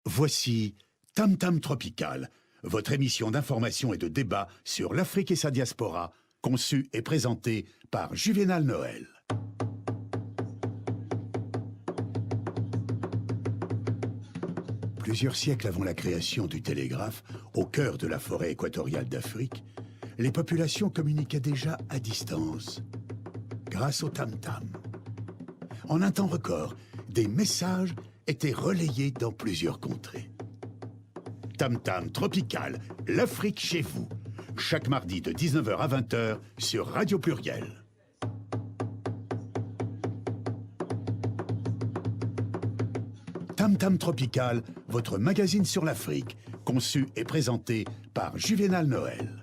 Voici Tam Tam Tropical, votre émission d'information et de débat sur l'Afrique et sa diaspora, conçue et présentée par Juvénal Noël. Plusieurs siècles avant la création du télégraphe, au cœur de la forêt équatoriale d'Afrique, les populations communiquaient déjà à distance, grâce au tam-tam. En un temps record, des messages étaient relayés dans plusieurs contrées. Tam-tam Tropical, l'Afrique chez vous, chaque mardi de 19h à 20h sur Radio Pluriel. Tam Tam Tropical, votre magazine sur l'Afrique, conçu et présenté par Juvénal Noël.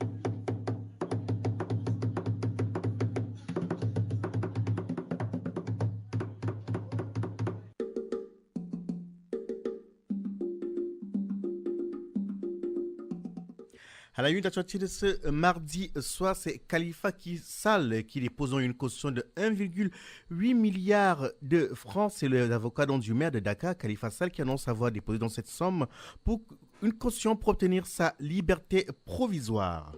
À la une d'actualité de ce mardi soir, c'est Khalifa Sall qui dépose une caution de 1,8 milliard de francs. C'est l'avocat du maire de Dakar, Khalifa Sall, qui annonce avoir déposé dans cette somme pour une caution pour obtenir sa liberté provisoire.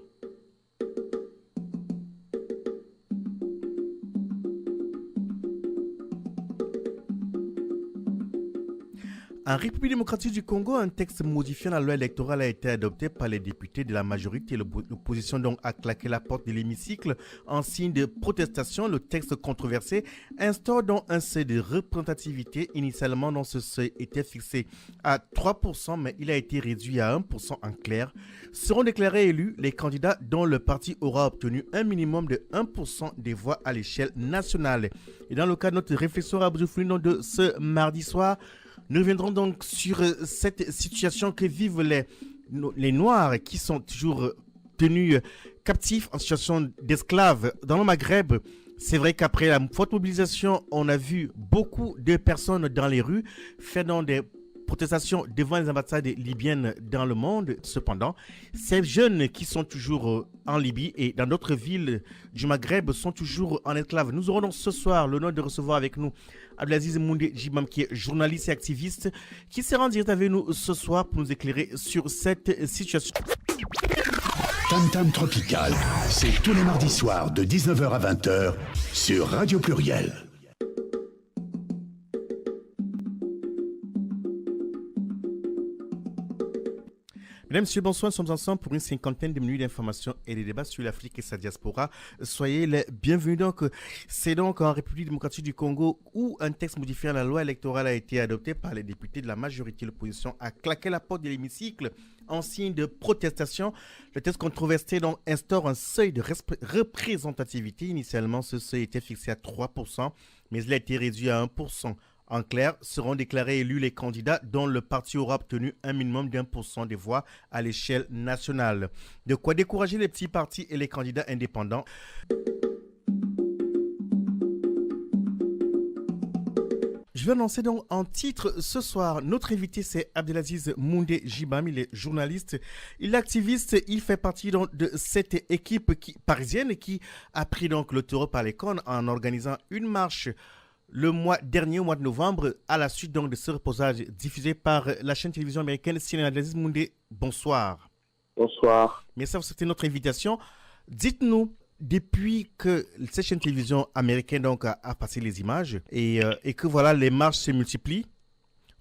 En République démocratique du Congo, un texte modifiant la loi électorale a été adopté par les députés de la majorité. L'opposition donc a claqué la porte de l'hémicycle en signe de protestation. Le texte controversé instaure donc un seuil de représentativité. Initialement, dans ce seuil était fixé à 3%, mais il a été réduit à 1% en clair. Seront déclarés élus les candidats dont le parti aura obtenu un minimum de 1% des voix à l'échelle nationale. Et dans le cadre de notre réflexion à Boudjoufouline de ce mardi soir, nous reviendrons donc sur cette situation que vivent les Noirs qui sont toujours tenus captifs en situation d'esclaves dans le Maghreb. C'est vrai qu'après la forte mobilisation, on a vu beaucoup de personnes dans les rues faire donc des protestations devant les ambassades libyennes dans le monde. Cependant, ces jeunes qui sont toujours en Libye et dans d'autres villes du Maghreb sont toujours en esclaves. Nous aurons donc ce soir l'honneur de recevoir avec nous Abdelaziz Moundé Jibam, qui est journaliste et activiste, qui sera en direct avec nous ce soir pour nous éclairer sur cette situation. Tam Tam Tropical, c'est tous les mardis soirs de 19h à 20h sur Radio Pluriel. Mesdames, Messieurs, bonsoir. Nous sommes ensemble pour une cinquantaine de minutes d'informations et de débats sur l'Afrique et sa diaspora. Soyez les bienvenus. Donc, c'est donc en République démocratique du Congo où un texte modifiant la loi électorale a été adopté par les députés de la majorité. L'opposition a claqué la porte de l'hémicycle en signe de protestation. Le texte controversé donc instaure un seuil de représentativité. Initialement, ce seuil était fixé à 3%, mais il a été réduit à 1%. En clair, seront déclarés élus les candidats dont le parti aura obtenu un minimum d'1% des voix à l'échelle nationale. De quoi décourager les petits partis et les candidats indépendants. Je vais annoncer donc en titre ce soir. Notre invité, c'est Abdelaziz Moundé Jibam. Il est journaliste, il est activiste. Il fait partie donc de cette équipe parisienne qui a pris donc le taureau par les cornes en organisant une marche le mois dernier, au mois de novembre, à la suite donc de ce reportage diffusé par la chaîne télévision américaine CNN. Abdelaziz Moundé, bonsoir. Bonsoir. Merci d'avoir accepté notre invitation. Dites-nous, depuis que cette chaîne télévision américaine donc a passé les images et que voilà, les marches se multiplient,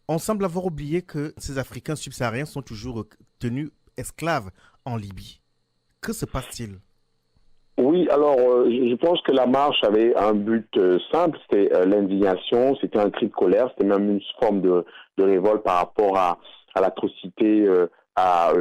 on semble avoir oublié que ces Africains subsahariens sont toujours tenus esclaves en Libye. Que se passe-t-il ? Oui, alors je pense que la marche avait un but simple, c'était l'indignation, c'était un cri de colère, c'était même une forme de révolte par rapport à l'atrocité, à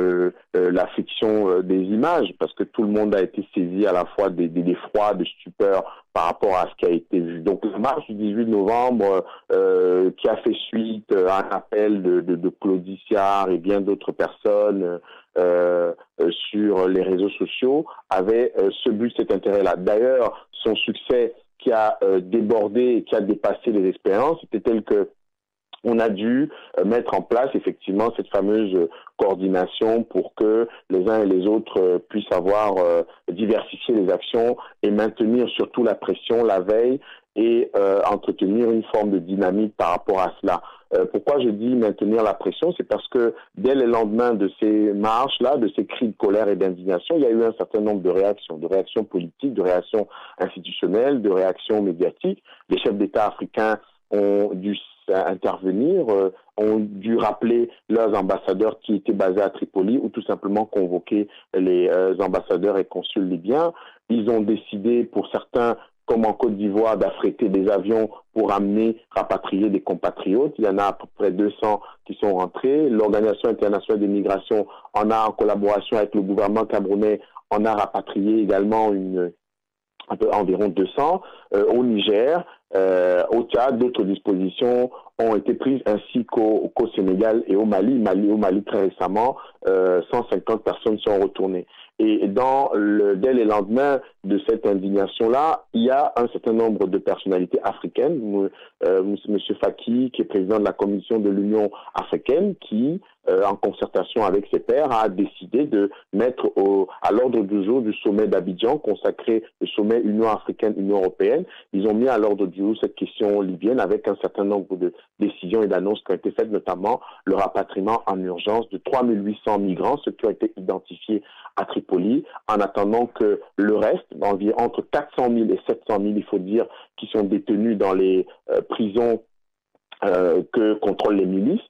la fiction des images, parce que tout le monde a été saisi à la fois d'effroi, de stupeur par rapport à ce qui a été vu. Donc la marche du 18 novembre qui a fait suite à un appel de Claudie Siard et bien d'autres personnes sur les réseaux sociaux avait ce but, cet intérêt-là. D'ailleurs, son succès qui a débordé et qui a dépassé les espérances, c'était tel que on a dû mettre en place effectivement cette fameuse coordination pour que les uns et les autres puissent avoir diversifié les actions et maintenir surtout la pression la veille et entretenir une forme de dynamique par rapport à cela. Pourquoi je dis maintenir la pression? C'est parce que dès le lendemain de ces marches-là, de ces cris de colère et d'indignation, il y a eu un certain nombre de réactions politiques, de réactions institutionnelles, de réactions médiatiques. Les chefs d'État africains ont dû intervenir, ont dû rappeler leurs ambassadeurs qui étaient basés à Tripoli ou tout simplement convoquer les ambassadeurs et consuls libyens. Ils ont décidé, pour certains, comme en Côte d'Ivoire, d'affréter des avions pour rapatrier des compatriotes. Il y en a à peu près 200 qui sont rentrés. L'Organisation internationale des migrations en a, en collaboration avec le gouvernement camerounais, en a rapatrié également environ 200. Au Niger, au Tchad, d'autres dispositions ont été prises, ainsi qu'au Sénégal et au Mali. Au Mali très récemment, 150 personnes sont retournées. Et dès les lendemains de cette indignation-là, il y a un certain nombre de personnalités africaines, Monsieur Faki, qui est président de la commission de l'Union africaine, qui, en concertation avec ses pairs, a décidé de mettre à l'ordre du jour du sommet d'Abidjan, consacré au sommet Union africaine-Union européenne. Ils ont mis à l'ordre du jour cette question libyenne avec un certain nombre de décisions et d'annonces qui ont été faites, notamment le rapatriement en urgence de 3800 migrants, ceux qui ont été identifiés à Tripoli, en attendant que le reste, environ entre 400 000 et 700 000, il faut dire, qui sont détenus dans les prisons que contrôlent les milices,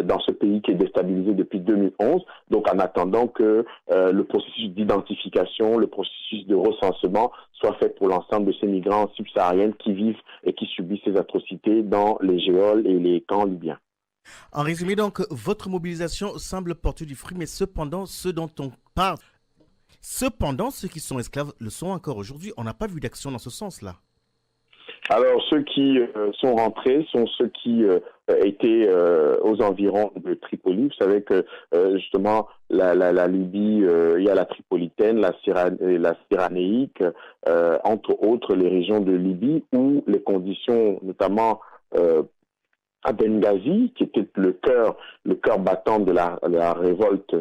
dans ce pays qui est déstabilisé depuis 2011. Donc, en attendant que le processus d'identification, le processus de recensement soit fait pour l'ensemble de ces migrants subsahariens qui vivent et qui subissent ces atrocités dans les geôles et les camps libyens. En résumé, donc, votre mobilisation semble porter du fruit, mais cependant, ceux dont on parle, ceux qui sont esclaves le sont encore aujourd'hui. On n'a pas vu d'action dans ce sens-là. Alors, ceux qui sont rentrés sont ceux qui étaient aux environs de Tripoli. Vous savez que, justement, la Libye, il y a la Tripolitaine, la Cyrénaïque, entre autres les régions de Libye, où les conditions, notamment à Benghazi, qui était le cœur battant de la révolte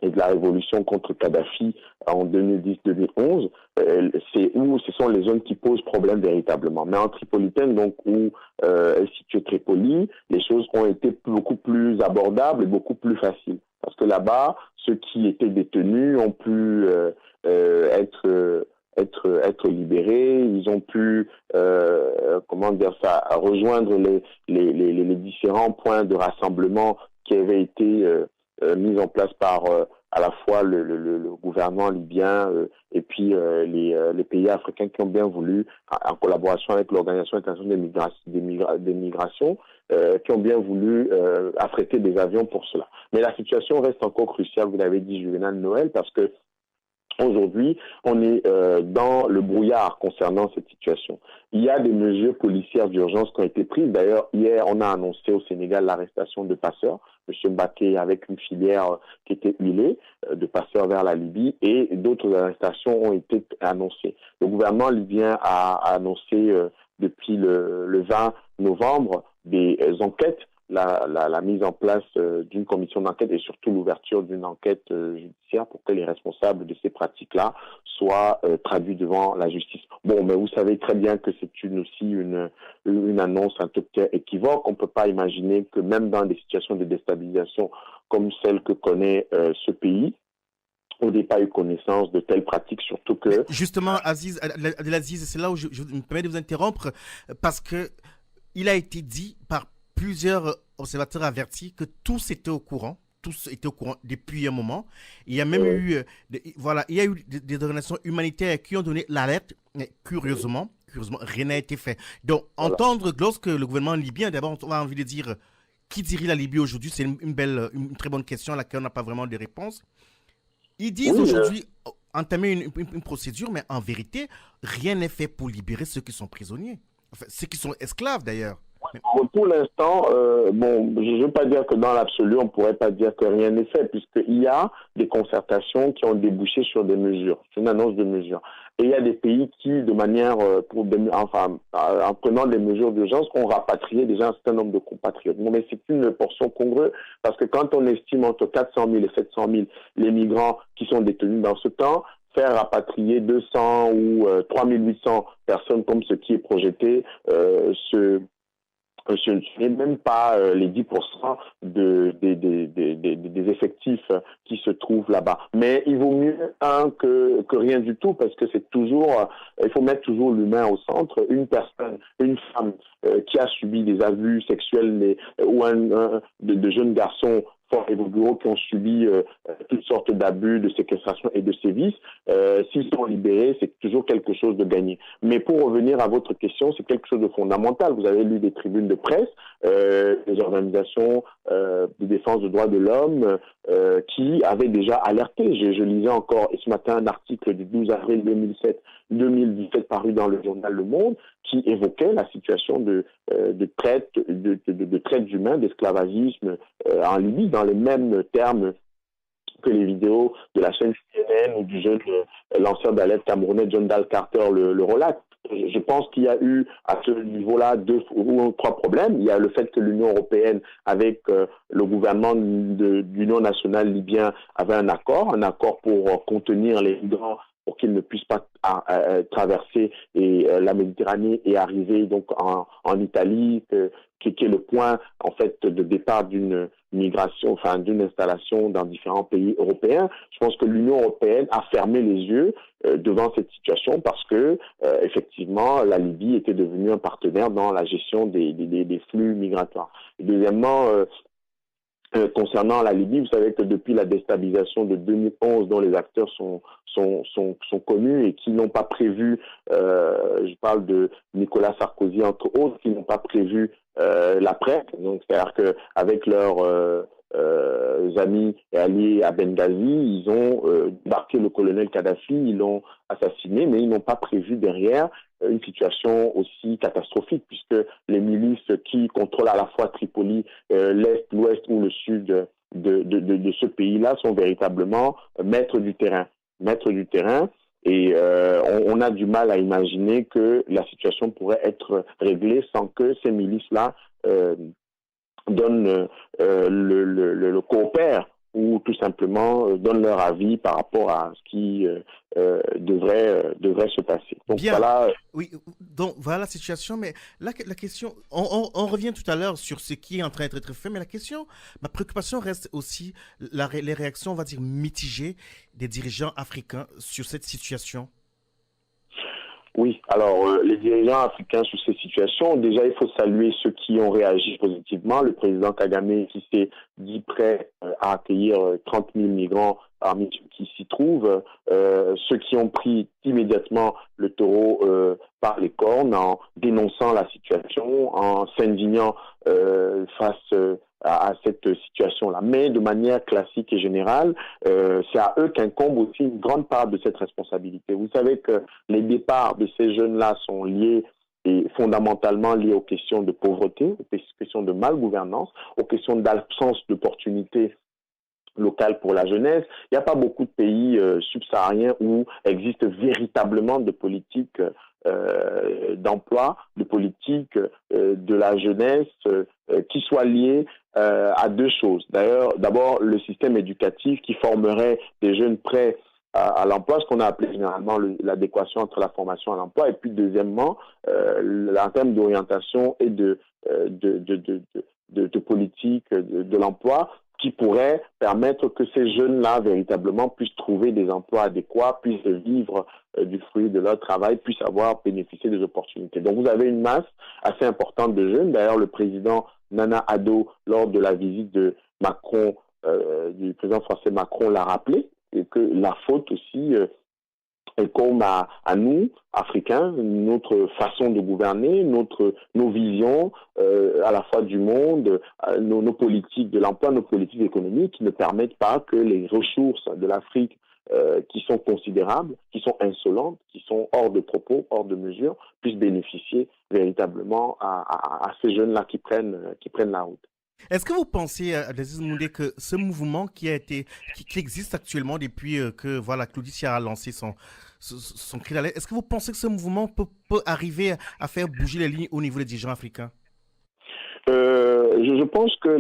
et de la révolution contre Kadhafi en 2010-2011, ce sont les zones qui posent problème véritablement. Mais en Tripolitaine, donc où est située Tripoli, les choses ont été beaucoup plus abordables et beaucoup plus faciles. Parce que là-bas, ceux qui étaient détenus ont pu être libérés, ils ont pu rejoindre les différents points de rassemblement qui avaient été mis en place par à la fois le gouvernement libyen et puis les pays africains qui ont bien voulu, en collaboration avec l'Organisation internationale des migrations, qui ont bien voulu affréter des avions pour cela. Mais la situation reste encore cruciale, vous l'avez dit, Juvenal Noël, parce que aujourd'hui, on est dans le brouillard concernant cette situation. Il y a des mesures policières d'urgence qui ont été prises. D'ailleurs, hier, on a annoncé au Sénégal l'arrestation de passeurs. M. Baké avec une filière qui était huilée, de passeurs vers la Libye, et d'autres arrestations ont été annoncées. Le gouvernement libyen a annoncé depuis le 20 novembre des enquêtes, la mise en place d'une commission d'enquête et surtout l'ouverture d'une enquête judiciaire pour que les responsables de ces pratiques-là soient traduits devant la justice. Bon, mais vous savez très bien que c'est aussi une annonce un peu équivoque. On ne peut pas imaginer que même dans des situations de déstabilisation comme celle que connaît ce pays, on n'ait pas eu connaissance de telles pratiques, surtout que... Justement, Abdelaziz, c'est là où je me permets de vous interrompre, parce que il a été dit par plusieurs observateurs avertis que tous étaient au courant depuis un moment. Il y a même eu, des organisations humanitaires qui ont donné l'alerte, mais curieusement, rien n'a été fait. Donc, entendre lorsque le gouvernement libyen, d'abord, on a envie de dire qui dirige la Libye aujourd'hui, c'est une très bonne question à laquelle on n'a pas vraiment de réponse. Ils disent aujourd'hui entamer une procédure, mais en vérité, rien n'est fait pour libérer ceux qui sont prisonniers, enfin, ceux qui sont esclaves d'ailleurs. Pour l'instant, je ne veux pas dire que dans l'absolu, on ne pourrait pas dire que rien n'est fait, puisqu'il y a des concertations qui ont débouché sur des mesures, sur une annonce de mesures. Et il y a des pays qui, de manière, en prenant des mesures d'urgence, ont rapatrié déjà un certain nombre de compatriotes. Bon, mais c'est une portion congrue, parce que quand on estime entre 400 000 et 700 000 les migrants qui sont détenus dans ce temps, faire rapatrier 200 ou 3800 personnes comme ce qui est projeté, ce n'est même pas les 10% des effectifs qui se trouvent là-bas. Mais il vaut mieux que rien du tout, parce que c'est toujours, il faut mettre toujours l'humain au centre. Une personne, une femme qui a subi des abus sexuels ou de jeunes garçons forts et bureaux qui ont subi toutes sortes d'abus, de séquestration et de sévices, s'ils sont libérés, c'est toujours quelque chose de gagné. Mais pour revenir à votre question, c'est quelque chose de fondamental. Vous avez lu des tribunes de presse, des organisations de défense des droits de l'homme qui avaient déjà alerté. Je lisais encore ce matin un article du 12 avril 2017 paru dans le journal Le Monde qui évoquait la situation de traite d'humains, d'esclavagisme en Libye, dans les mêmes termes que les vidéos de la chaîne CNN ou du jeune lanceur d'alerte camerounais John Dal Carter le relatent. Je pense qu'il y a eu à ce niveau-là 2 ou 3 problèmes. Il y a le fait que l'Union européenne, avec le gouvernement de l'Union nationale libyen, avait un accord pour contenir les migrants pour qu'ils ne puissent pas traverser la Méditerranée et arriver donc en Italie, qui est le point en fait de départ d'une migration, enfin d'une installation dans différents pays européens. Je pense que l'Union européenne a fermé les yeux devant cette situation parce que effectivement la Libye était devenue un partenaire dans la gestion des flux migratoires. Et deuxièmement, concernant la Libye, vous savez que depuis la déstabilisation de 2011, dont les acteurs sont connus et qui n'ont pas prévu, je parle de Nicolas Sarkozy entre autres, qui n'ont pas prévu l'après. Donc c'est-à-dire que avec leurs amis et alliés à Benghazi, ils ont débarqué le colonel Kadhafi, ils l'ont assassiné, mais ils n'ont pas prévu derrière une situation aussi catastrophique, puisque les milices qui contrôlent à la fois Tripoli, l'Est, l'Ouest ou le Sud de ce pays-là sont véritablement maîtres du terrain. Et on a du mal à imaginer que la situation pourrait être réglée sans que ces milices-là donnent le coopèrent ou tout simplement donnent leur avis par rapport à ce qui devrait se passer. Donc Bien. voilà. Oui, donc voilà la situation, mais la question, on revient tout à l'heure sur ce qui est en train d'être fait, mais ma préoccupation reste aussi les réactions, on va dire, mitigées des dirigeants africains sur cette situation. Oui, alors les dirigeants africains sur ces situations, déjà il faut saluer ceux qui ont réagi positivement. Le président Kagame qui s'est dit prêt à accueillir 30 000 migrants parmi ceux qui s'y trouvent, ceux qui ont pris immédiatement le taureau par les cornes en dénonçant la situation, en s'indignant face à cette situation-là. Mais de manière classique et générale, c'est à eux qu'incombe aussi une grande part de cette responsabilité. Vous savez que les départs de ces jeunes-là sont liés et fondamentalement liés aux questions de pauvreté, aux questions de malgouvernance, aux questions d'absence d'opportunités locales pour la jeunesse. Il n'y a pas beaucoup de pays subsahariens où existe véritablement de politiques d'emploi, de politique de la jeunesse qui soient liées à 2 choses. D'ailleurs, d'abord, le système éducatif qui formerait des jeunes prêts à l'emploi, ce qu'on a appelé généralement l'adéquation entre la formation et l'emploi, et puis deuxièmement, en termes d'orientation et de politique de l'emploi, qui pourrait permettre que ces jeunes-là, véritablement, puissent trouver des emplois adéquats, puissent vivre du fruit de leur travail, puissent bénéficier des opportunités. Donc, vous avez une masse assez importante de jeunes. D'ailleurs, le président Nana Addo, lors de la visite de Macron, du président français Macron, l'a rappelé, et que la faute aussi incombe à nous, Africains, notre façon de gouverner, nos visions à la fois du monde, nos politiques de l'emploi, nos politiques économiques qui ne permettent pas que les ressources de l'Afrique qui sont considérables, qui sont insolentes, qui sont hors de propos, hors de mesure, puissent bénéficier véritablement à ces jeunes-là qui prennent la route. Est-ce que vous pensez, Abdelaziz Moundé, que ce mouvement qui existe actuellement depuis que Claudie Sierra a lancé son cri d'alerte, est-ce que vous pensez que ce mouvement peut arriver à faire bouger les lignes au niveau des dirigeants africains? Je pense que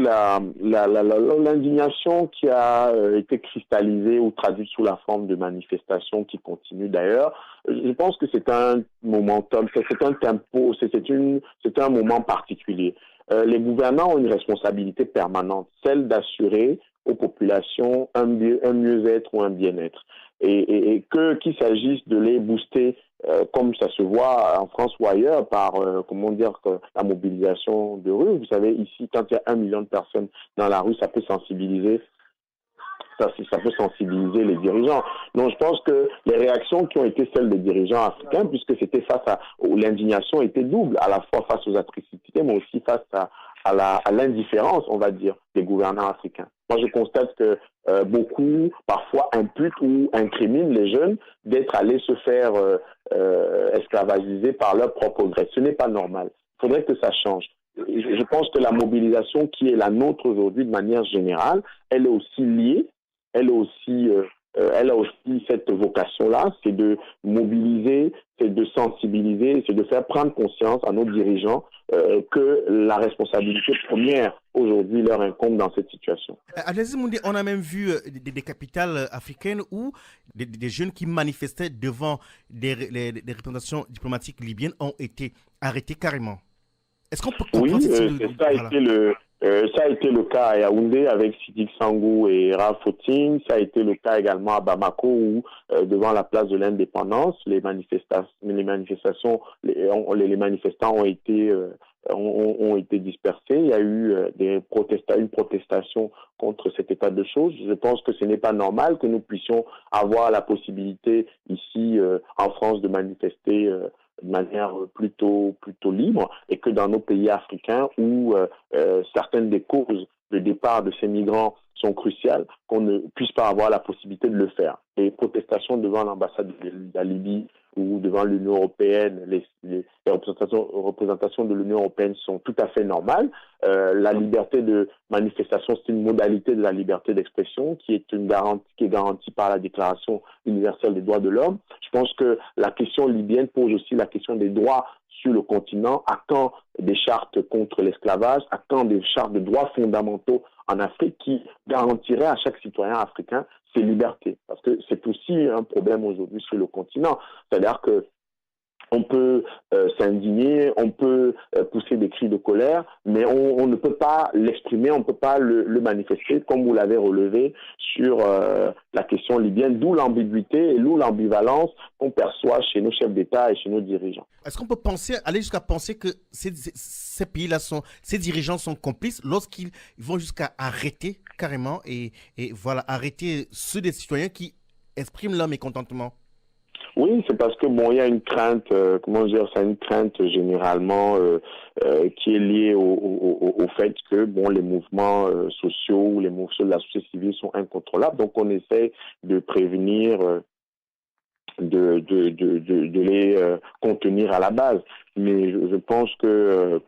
l'indignation qui a été cristallisée ou traduite sous la forme de manifestations qui continuent d'ailleurs, je pense que c'est un momentum, c'est un tempo, c'est un moment particulier. les gouvernants ont une responsabilité permanente, celle d'assurer aux populations un mieux-être ou un bien-être. Et qu'il s'agisse de les booster, comme ça se voit en France ou ailleurs, par, la mobilisation de rue. Vous savez, ici, quand il y a 1 million de personnes dans la rue, ça peut sensibiliser les dirigeants. Donc, je pense que les réactions qui ont été celles des dirigeants africains, puisque c'était où l'indignation était double, à la fois face aux atrocités, mais aussi face à l'indifférence, on va dire, des gouvernants africains. Moi, je constate que beaucoup, parfois, imputent ou incriminent les jeunes d'être allés se faire esclavagiser par leur propre gré. Ce n'est pas normal. Il faudrait que ça change. Je pense que la mobilisation qui est la nôtre aujourd'hui, de manière générale, elle est aussi liée, elle a aussi cette vocation-là, c'est de mobiliser, c'est de sensibiliser, c'est de faire prendre conscience à nos dirigeants que la responsabilité première aujourd'hui leur incombe dans cette situation. Abdelaziz Moundé, on a même vu des capitales africaines où des jeunes qui manifestaient devant des représentations diplomatiques libyennes ont été arrêtés carrément. Est-ce qu'on peut comprendre ça a été le cas à Yaoundé avec Sidiki Sangou et Rafotine. Ça a été le cas également à Bamako où, devant la place de l'Indépendance, les manifestants ont été dispersés. Il y a eu une protestation contre cet état de choses. Je pense que ce n'est pas normal que nous puissions avoir la possibilité ici en France de manifester de manière plutôt libre, et que dans nos pays africains où certaines des causes de départ de ces migrants sont cruciales, qu'on ne puisse pas avoir la possibilité de le faire. Les protestations devant l'ambassade de la Libye ou devant l'Union européenne, les représentations de l'Union européenne sont tout à fait normales. La liberté de manifestation, c'est une modalité de la liberté d'expression qui est garantie par la Déclaration universelle des droits de l'homme. Je pense que la question libyenne pose aussi la question des droits sur le continent. À quand des chartes contre l'esclavage? À quand des chartes de droits fondamentaux en Afrique qui garantiraient à chaque citoyen africain ses libertés? Parce que c'est aussi un problème aujourd'hui sur le continent. C'est-à-dire que on peut s'indigner, on peut pousser des cris de colère, mais on ne peut pas l'exprimer, on ne peut pas le manifester, comme vous l'avez relevé sur la question libyenne, d'où l'ambiguïté et d'où l'ambivalence qu'on perçoit chez nos chefs d'État et chez nos dirigeants. Est-ce qu'on peut aller jusqu'à penser que ces pays-là ces dirigeants sont complices lorsqu'ils vont jusqu'à arrêter carrément et voilà, arrêter ceux des citoyens qui expriment leur mécontentement? Oui, c'est parce que il y a une crainte, c'est une crainte généralement qui est liée au fait que les mouvements sociaux ou les mouvements de la société civile sont incontrôlables. Donc on essaie de prévenir, de les contenir à la base. Mais je pense que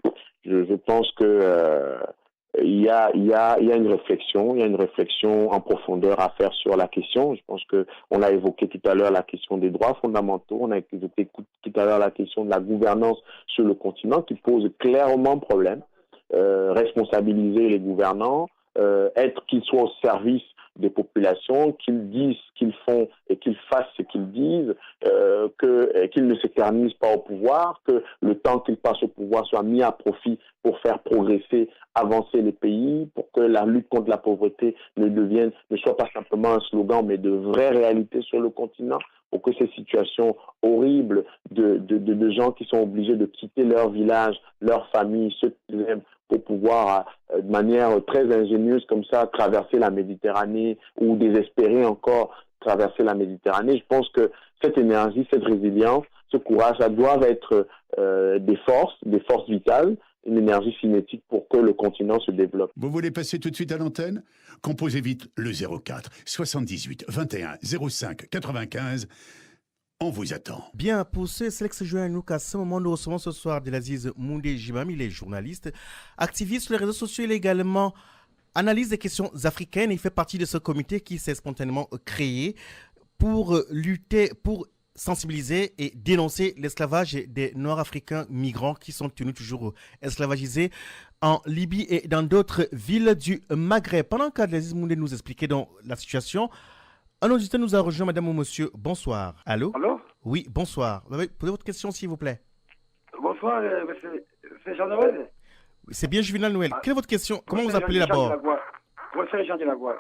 il y a une réflexion en profondeur à faire sur la question. Je pense que on a évoqué tout à l'heure la question des droits fondamentaux, on a évoqué tout à l'heure la question de la gouvernance sur le continent qui pose clairement problème. Responsabiliser les gouvernants, qu'ils soient au service des populations, qu'ils disent ce qu'ils font et qu'ils fassent ce qu'ils disent, qu'ils ne s'éternisent pas au pouvoir, que le temps qu'ils passent au pouvoir soit mis à profit pour faire progresser, avancer les pays, pour que la lutte contre la pauvreté ne soit pas simplement un slogan, mais de vraies réalités sur le continent, pour que ces situations horribles de gens qui sont obligés de quitter leur village, leur famille, ceux qu'ils aiment, pour pouvoir, de manière très ingénieuse comme ça, traverser la Méditerranée ou désespérer encore traverser la Méditerranée. Je pense que cette énergie, cette résilience, ce courage, ça doivent être des forces vitales, une énergie cinétique pour que le continent se développe. Vous voulez passer tout de suite à l'antenne? Composez vite le 04 78 21 05 95. On vous attend. Bien, pour ceux qui joignent à nous, à ce moment, nous recevons ce soir Abdelaziz Moundé Jibam. Il est journaliste, activiste sur les réseaux sociaux. Il est également analyse des questions africaines. Il fait partie de ce comité qui s'est spontanément créé pour lutter, pour sensibiliser et dénoncer l'esclavage des Nord-Africains migrants qui sont tenus toujours esclavagisés en Libye et dans d'autres villes du Maghreb. Pendant qu'Abdelaziz Moundé nous expliquait donc la situation, un auditeur nous a rejoint, madame ou monsieur. Bonsoir. Allô? Allô? Oui, bonsoir. Vous avez posé votre question, s'il vous plaît. Bonsoir, c'est Jean-Noël. C'est bien Juvenal Noël. Quelle est votre question? Comment vous Professeur appelez Jean d'abord? Delagua. Professeur Jean Delagua.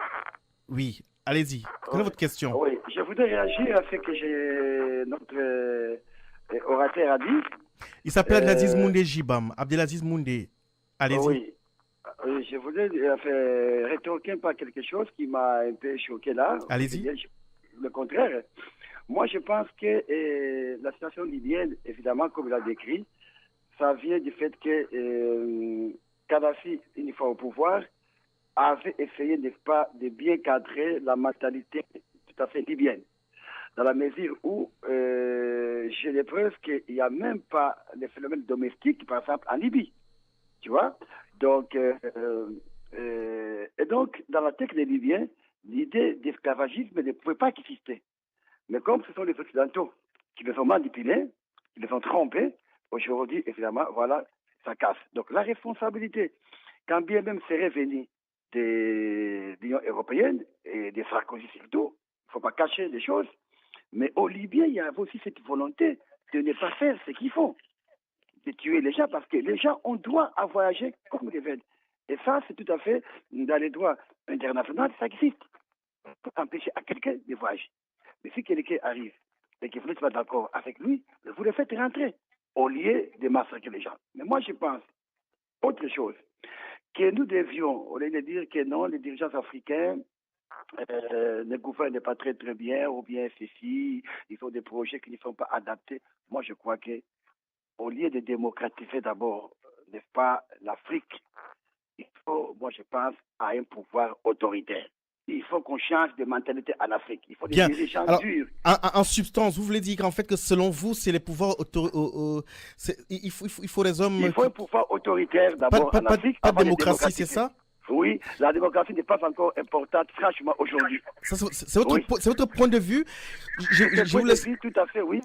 Oui, allez-y. Quelle est votre question? Oui, je voudrais réagir à ce que notre orateur a dit. Il s'appelle Abdelaziz Moundé Jibam. Abdelaziz Moundé. Allez-y. Oui. Je voulais rétorquer par quelque chose qui m'a un peu choqué là. Allez-y. Le contraire. Moi, je pense que la situation libyenne, évidemment, comme il a décrit, ça vient du fait que Kadhafi, une fois au pouvoir, avait essayé, n'est-ce pas, de bien cadrer la mentalité tout à fait libyenne. Dans la mesure où j'ai les preuves qu'il n'y a même pas les phénomènes domestiques, par exemple, en Libye. Tu vois? Donc, et donc, dans la tête des Libyens, l'idée d'esclavagisme ne pouvait pas exister. Mais comme ce sont les Occidentaux qui les ont manipulés, qui les ont trompés, aujourd'hui, évidemment, voilà, ça casse. Donc, la responsabilité, quand bien même serait venue de l'Union européenne et des Sarkozy surtout, il ne faut pas cacher les choses, mais aux Libyens, il y avait aussi cette volonté de ne pas faire ce qu'ils font, de tuer les gens, parce que les gens ont droit à voyager comme les veulent. Et ça, c'est tout à fait, dans les droits internationaux, ça existe. Pour empêcher à quelqu'un de voyager. Mais si quelqu'un arrive et que vous n'êtes pas d'accord avec lui, vous le faites rentrer au lieu de massacrer les gens. Mais moi, je pense autre chose, que nous devions, au lieu de dire que non, les dirigeants africains ne gouvernent pas très très bien, ou bien ceci, ils ont des projets qui ne sont pas adaptés. Moi, je crois que au lieu de démocratiser d'abord, n'est-ce pas, l'Afrique, il faut, moi je pense, à un pouvoir autoritaire. Il faut qu'on change de mentalité en Afrique. Il faut des dirigeants durs. En substance, vous voulez dire qu'en fait, que selon vous, c'est les pouvoirs il faut les hommes... Il faut un pouvoir autoritaire d'abord en Afrique. Pas de démocratie, c'est ça? Oui, la démocratie n'est pas encore importante, franchement, aujourd'hui. C'est votre point de vue. Je vous laisse... Tout à fait, oui.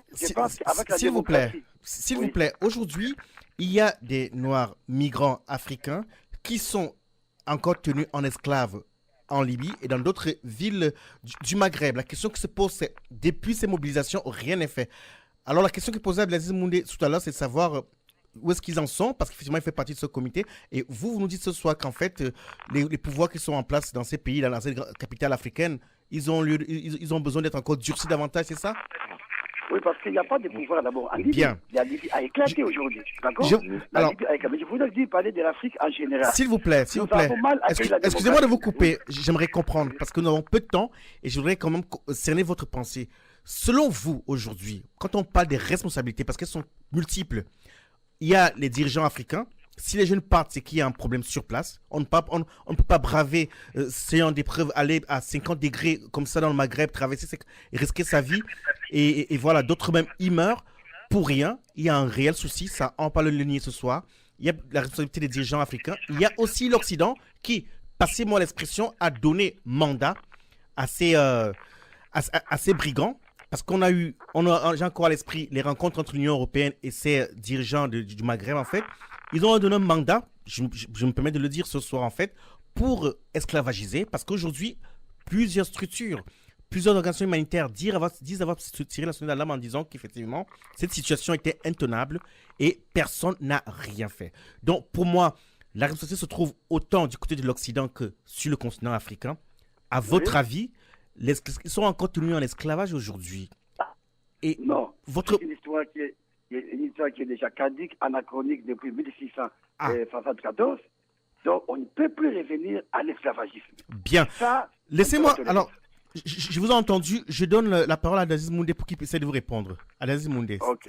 S'il vous plaît, aujourd'hui, il y a des Noirs migrants africains qui sont encore tenus en esclaves en Libye et dans d'autres villes du Maghreb. La question qui se pose, c'est depuis ces mobilisations, rien n'est fait. Alors la question que posait Abdelaziz Moundé tout à l'heure, c'est de savoir où est-ce qu'ils en sont, parce qu'effectivement, il fait partie de ce comité. Et vous nous dites ce soir qu'en fait, les pouvoirs qui sont en place dans ces pays, dans ces capitales africaines, ils ont besoin d'être encore durcis davantage, c'est ça? Oui, parce qu'il n'y a pas de pouvoir d'abord en Libye. Bien. La Libye a éclaté aujourd'hui, d'accord? Alors, Libye a éclaté. Mais je voudrais dire parler de l'Afrique en général. S'il vous plaît. Excusez-moi de vous couper, j'aimerais comprendre, parce que nous avons peu de temps, et je voudrais quand même cerner votre pensée. Selon vous, aujourd'hui, quand on parle des responsabilités, parce qu'elles sont multiples, il y a les dirigeants africains. Si les jeunes partent, c'est qu'il y a un problème sur place. On ne peut pas braver, séant des preuves, aller à 50 degrés comme ça dans le Maghreb, traverser, risquer sa vie. Et voilà, d'autres même, ils meurent pour rien. Il y a un réel souci, ça, on parle de le nier ce soir. Il y a la responsabilité des dirigeants africains. Il y a aussi l'Occident qui, passez-moi l'expression, a donné mandat à ces brigands. Parce j'ai encore à l'esprit les rencontres entre l'Union européenne et ses dirigeants du Maghreb, en fait. Ils ont donné un mandat, je me permets de le dire ce soir, en fait, pour esclavagiser. Parce qu'aujourd'hui, plusieurs structures, plusieurs organisations humanitaires disent avoir tiré la sonnette d'alarme en disant qu'effectivement, cette situation était intenable et personne n'a rien fait. Donc, pour moi, la responsabilité se trouve autant du côté de l'Occident que sur le continent africain. À votre avis, ils sont encore tenus en esclavage aujourd'hui? Et non, c'est une histoire qui est déjà caduque, anachronique depuis 1674. Donc, on ne peut plus revenir à l'esclavagisme. Bien. Laissez-moi... Alors, je vous ai entendu. Je donne la parole à Abdelaziz Moundé pour qu'il essaie de vous répondre. Abdelaziz Moundé. OK.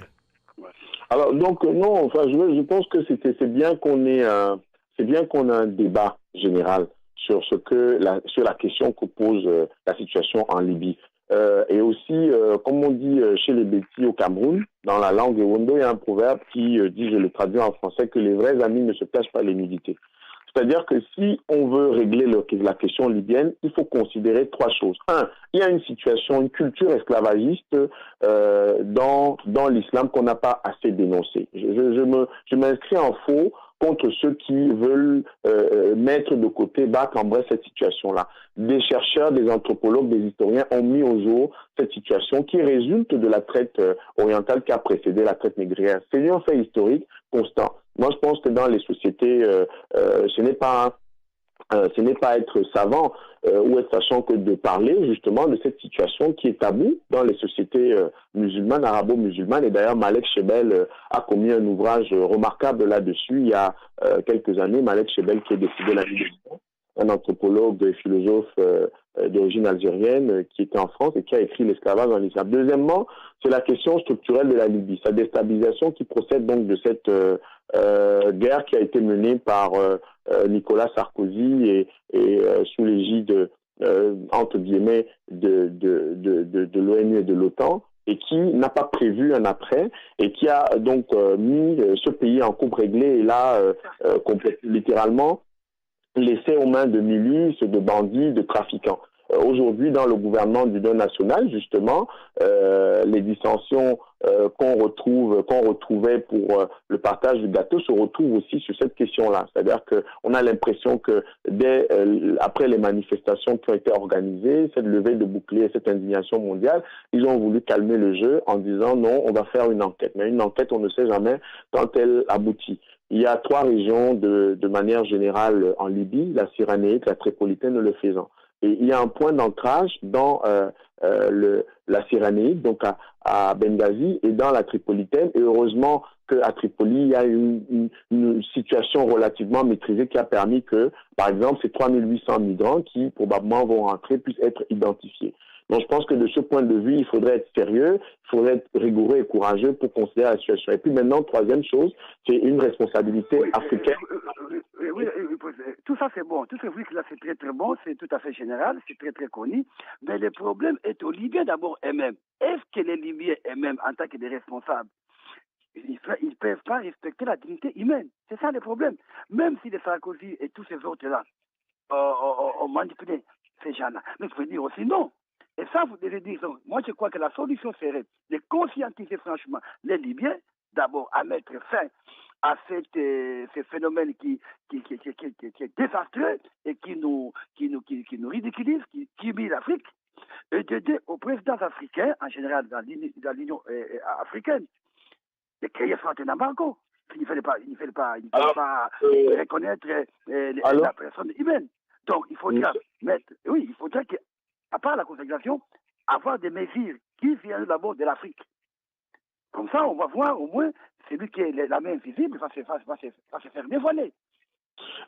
Alors, donc, non, enfin, je pense que c'est bien qu'on ait un débat général sur la question que pose la situation en Libye. Et aussi, comme on dit chez les Bétis au Cameroun, dans la langue Ewondo, il y a un proverbe qui dit, je le traduis en français, que les vrais amis ne se cachent pas les nudités. C'est-à-dire que si on veut régler la question libyenne, il faut considérer trois choses. Un, il y a une situation, une culture esclavagiste dans l'islam qu'on n'a pas assez dénoncée. Je m'inscris en faux contre ceux qui veulent mettre de côté, battre en bref cette situation-là. Des chercheurs, des anthropologues, des historiens ont mis au jour cette situation qui résulte de la traite orientale qui a précédé la traite négrière. C'est un fait historique constant. Moi, je pense que dans les sociétés, ce n'est pas être savant ou être sachant que de parler justement de cette situation qui est taboue dans les sociétés musulmanes, arabo-musulmanes. Et d'ailleurs, Malek Chebel a commis un ouvrage remarquable là-dessus il y a quelques années. Malek Chebel qui est décédé l'année dernière, un anthropologue et philosophe d'origine algérienne qui était en France et qui a écrit L'esclavage en islam. Deuxièmement, c'est la question structurelle de la Libye, sa déstabilisation qui procède donc de cette guerre qui a été menée par Nicolas Sarkozy et sous l'égide entre guillemets de l'ONU et de l'OTAN, et qui n'a pas prévu un après, et qui a donc mis ce pays en coupe réglée et là littéralement laissé aux mains de milices, de bandits, de trafiquants. Aujourd'hui, dans le gouvernement d'union nationale, justement, les dissensions qu'on retrouvait pour le partage du gâteau se retrouvent aussi sur cette question-là. C'est-à-dire qu'on a l'impression que dès après les manifestations qui ont été organisées, cette levée de bouclier, cette indignation mondiale, ils ont voulu calmer le jeu en disant non, on va faire une enquête. Mais une enquête, on ne sait jamais quand elle aboutit. Il y a 3 régions de manière générale en Libye, la Cyrénaïque, la Tripolitaine et le Fezzan. Et il y a un point d'ancrage dans la Cyrénaïque, donc à Benghazi, et dans la Tripolitaine. Et heureusement qu'à Tripoli, il y a une situation relativement maîtrisée qui a permis que, par exemple, ces 3800 migrants qui probablement vont rentrer puissent être identifiés. Donc je pense que de ce point de vue, il faudrait être sérieux, il faudrait être rigoureux et courageux pour considérer la situation. Et puis maintenant, troisième chose, c'est une responsabilité africaine. Oui, tout ça c'est bon. Tout ce que là c'est très très bon, c'est tout à fait général, c'est très très connu. Mais le problème est aux Libyens d'abord eux-mêmes. Est-ce que les Libyens eux-mêmes, en tant que des responsables, ils ne peuvent pas respecter la dignité humaine? C'est ça le problème. Même si les Sarkozy et tous ces autres-là ont manipulé ces gens-là. Mais il faut dire aussi non. Et ça, vous devez dire, moi je crois que la solution serait de conscientiser franchement les Libyens, d'abord à mettre fin à ce phénomène qui est désastreux et qui nous ridiculise, qui humilie l'Afrique, et d'aider aux présidents africains, en général dans l'Union africaine, de créer un embargo. Il ne fallait pas reconnaître la personne humaine. Donc il faudra qu'à part la consécration, avoir des mesures qui viennent d'abord de l'Afrique. Comme ça, on va voir au moins celui qui est la main invisible va se faire dévoiler.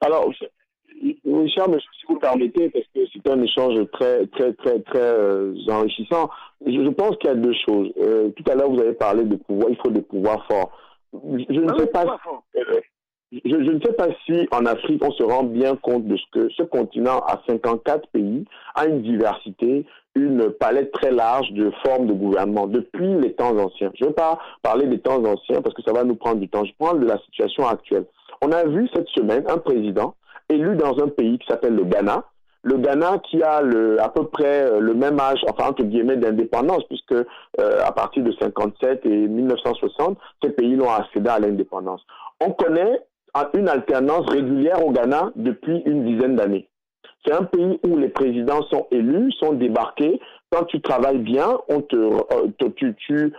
Alors, Richard, si vous permettez, parce que c'est un échange très, très, très, très enrichissant, je pense qu'il y a 2 choses. Tout à l'heure, vous avez parlé de pouvoir, il faut des pouvoirs forts. Je ne sais pas si en Afrique, on se rend bien compte de ce que ce continent a 54 pays, a une diversité, une palette très large de formes de gouvernement depuis les temps anciens. Je ne vais pas parler des temps anciens parce que ça va nous prendre du temps. Je parle de la situation actuelle. On a vu cette semaine un président élu dans un pays qui s'appelle le Ghana. Le Ghana qui a à peu près le même âge, enfin entre guillemets, d'indépendance, puisque à partir de 57 et 1960, ces pays l'ont accédé à l'indépendance. On connaît une alternance régulière au Ghana depuis une dizaine d'années. C'est un pays où les présidents sont élus, sont débarqués. Quand tu travailles bien, tu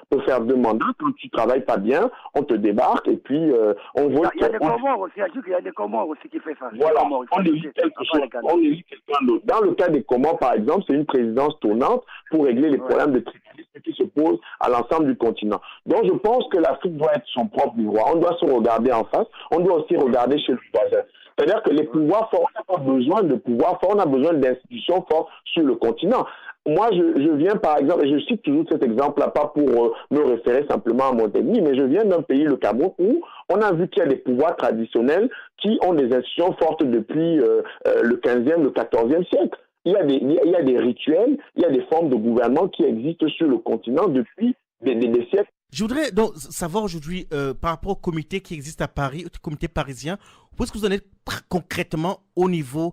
peux faire 2 mandats. Quand tu travailles pas bien, on te débarque et puis on vote. Il y a des Comores aussi, il y a des Comores aussi qui fait ça. Voilà, on élit quelque chose, on élit quelqu'un d'autre. Dans le cas des Comores, par exemple, c'est une présidence tournante pour régler les problèmes de tribalisme qui se posent à l'ensemble du continent. Donc je pense que l'Afrique doit être son propre miroir. On doit se regarder en face. On doit aussi regarder chez le voisin. C'est-à-dire que les pouvoirs forts, on n'a pas besoin de pouvoirs forts, on a besoin d'institutions fortes sur le continent. Moi, je viens par exemple, et je cite toujours cet exemple-là, pas pour me référer simplement à Montélimar, mais je viens d'un pays, le Cameroun, où on a vu qu'il y a des pouvoirs traditionnels qui ont des institutions fortes depuis le 15e, le 14e siècle. Il y a des rituels, il y a des formes de gouvernement qui existent sur le continent depuis des siècles. Je voudrais donc savoir aujourd'hui, par rapport au comité qui existe à Paris, au comité parisien, où est-ce que vous en êtes concrètement au niveau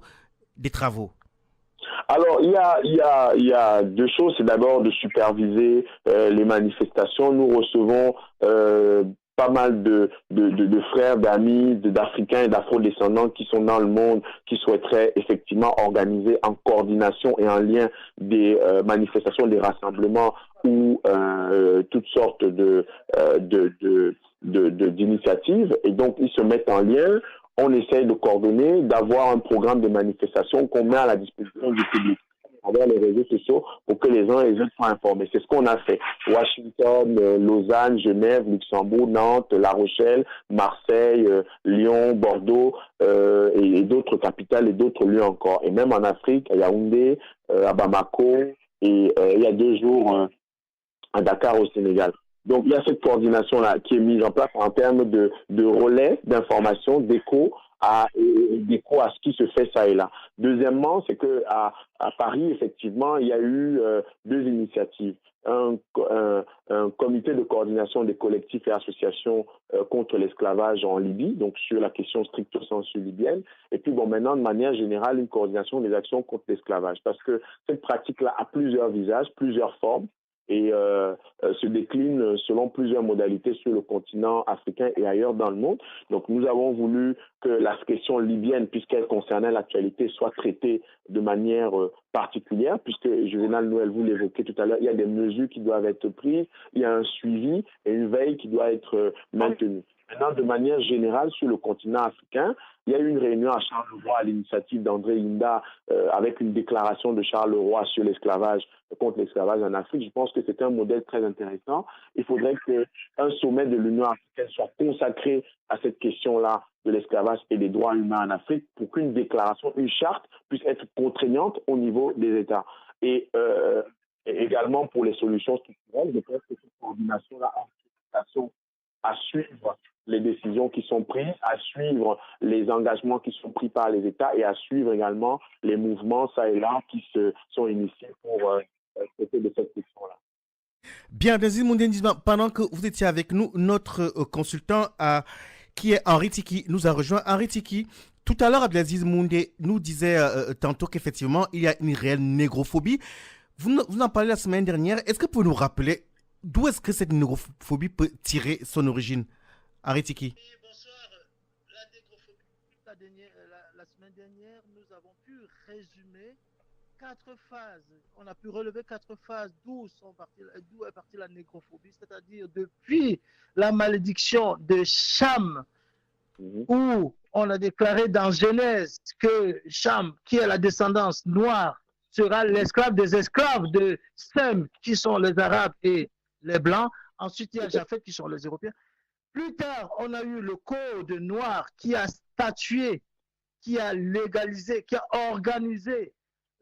des travaux? Alors, il y a 2 choses. C'est d'abord de superviser les manifestations. Nous recevons pas mal de frères, d'amis, d'Africains et d'Afro-descendants qui sont dans le monde, qui souhaiteraient effectivement organiser en coordination et en lien des manifestations, des rassemblements ou toutes sortes d'initiatives. Et donc, ils se mettent en lien. On essaye de coordonner, d'avoir un programme de manifestation qu'on met à la disposition du public à travers les réseaux sociaux pour que les uns et les autres soient informés. C'est ce qu'on a fait. Washington, Lausanne, Genève, Luxembourg, Nantes, La Rochelle, Marseille, Lyon, Bordeaux et d'autres capitales et d'autres lieux encore. Et même en Afrique, à Yaoundé, à Bamako et il y a 2 jours à Dakar au Sénégal. Donc, il y a cette coordination-là qui est mise en place en termes de relais, d'informations, d'écho à ce qui se fait ça et là. Deuxièmement, c'est que à Paris, effectivement, il y a eu 2 initiatives. Un comité de coordination des collectifs et associations contre l'esclavage en Libye, donc sur la question stricto sensu libyenne. Et puis, maintenant, de manière générale, une coordination des actions contre l'esclavage. Parce que cette pratique-là a plusieurs visages, plusieurs formes, et se décline selon plusieurs modalités sur le continent africain et ailleurs dans le monde. Donc, nous avons voulu que la question libyenne, puisqu'elle concernait l'actualité, soit traitée de manière particulière, puisque Juvénal Noël, vous l'évoquez tout à l'heure, il y a des mesures qui doivent être prises, il y a un suivi et une veille qui doit être maintenue. Maintenant, de manière générale, sur le continent africain, il y a eu une réunion à Charleroi à l'initiative d'André Hinda avec une déclaration de Charleroi sur l'esclavage, contre l'esclavage en Afrique. Je pense que c'est un modèle très intéressant. Il faudrait qu'un sommet de l'Union africaine soit consacré à cette question-là de l'esclavage et des droits humains en Afrique pour qu'une déclaration, une charte puisse être contraignante au niveau des États. Et également pour les solutions structurelles, je pense que cette coordination-là à suivre les décisions qui sont prises, à suivre les engagements qui sont pris par les États et à suivre également les mouvements, ça et là, qui se sont initiés pour traiter de cette question-là. Bien, Abdelaziz Moundé-Ndizma, pendant que vous étiez avec nous, notre consultant qui est Henri Tiki nous a rejoint. Henri Tiki, tout à l'heure, Abdelaziz Moundé nous disait tantôt qu'effectivement, il y a une réelle négrophobie. Vous en parlez la semaine dernière. Est-ce que vous pouvez nous rappeler d'où est-ce que cette négrophobie peut tirer son origine? Henri Tiki. Bonsoir. La négrophobie, la semaine dernière, nous avons pu résumer 4 phases. On a pu relever 4 phases d'où est partie la négrophobie, c'est-à-dire depuis la malédiction de Cham, où on a déclaré dans Genèse que Cham, qui est la descendance noire, sera l'esclave des esclaves de Sem, qui sont les Arabes et les Blancs. Ensuite, il y a Japhet, qui sont les Européens. Plus tard, on a eu le Code noir qui a statué, qui a légalisé, qui a organisé